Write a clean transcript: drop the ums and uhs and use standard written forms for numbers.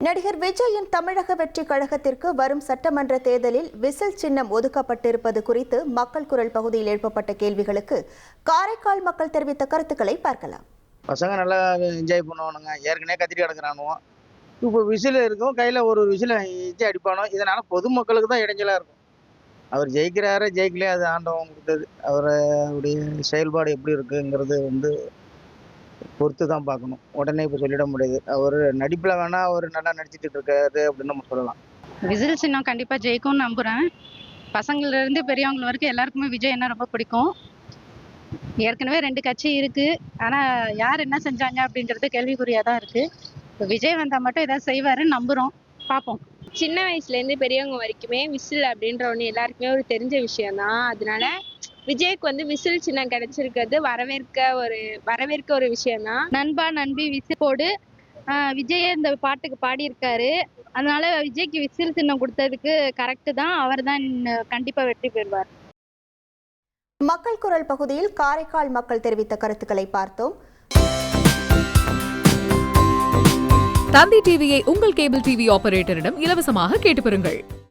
நடிகர் விஜயின் தமிழக வெற்றி கழகத்திற்கு வரும் சட்டமன்ற தேர்தலில் விசில் சின்னம் ஒதுக்கப்பட்டிருப்பது குறித்து மக்கள் குரல் பகுதியில் எழுப்பப்பட்ட கேள்விகளுக்கு காரைக்கால் மக்கள் தெரிவித்த கருத்துக்களை பார்க்கலாம். பசங்க நல்லா என்ஜாய் பண்ணுவானுங்க. ஏற்கனவே கத்திரி கிடக்குறானுவோ. இப்போ விசில் இருக்கும், கையில் ஒரு விசில் இஞ்சி அடிப்பானோ. இதனால பொதுமக்களுக்கு தான் இடைஞ்சலாக இருக்கும். அவர் ஜெயிக்கிறாரு ஜெயிக்கலையே அது ஆண்டவன் கொடுத்தது. அவருடைய செயல்பாடு எப்படி இருக்குங்கிறது பொறுத்து தான் பார்க்கணும். உடனே இப்போ சொல்லிட முடியாது. அவர் நடிப்பில் வேணா அவர் நல்லா நடிச்சிட்டு இருக்காரு அப்படின்னு நம்ம சொல்லலாம். விசில் சின்னம் கண்டிப்பா ஜெயிக்கும்னு நம்புறேன். பசங்கள்ல இருந்து பெரியவங்க வரைக்கும் எல்லாருக்குமே விஜய் என்ன ரொம்ப பிடிக்கும். ஏற்கனவே 2 கட்சி இருக்கு. ஆனா யார் என்ன செஞ்சாங்க அப்படின்றது கேள்விக்குறியா தான் இருக்கு. இப்ப விஜய் வந்தா மட்டும் ஏதாவது செய்வாருன்னு நம்புறோம். பார்ப்போம். சின்ன வயசுலேருந்து பெரியவங்க வரைக்குமே விசில் அப்படின்ற ஒன்று எல்லாருக்குமே ஒரு தெரிஞ்ச விஷயம்தான். அதனால விஜய்க்கு விசில் சின்னம் கிடைச்சிருக்கிறது வரவேற்க ஒரு விஷயம்தான். நண்பா நண்பி விசில் போடு. விஜய் இந்த பாட்டுக்கு பாடியிருக்காரு. அதனால விஜய்க்கு விசில் சின்னம் கொடுத்ததுக்கு கரெக்டு தான். அவர் தான் கண்டிப்பா வெற்றி பெறுவார். மக்கள் குரல் பகுதியில் காரைக்கால் மக்கள் தெரிவித்த கருத்துக்களை பார்த்தோம். தந்தி டிவியை உங்கள் கேபிள் டிவி ஆபரேட்டரிடம் இலவசமாக கேட்டு பெறுங்கள்.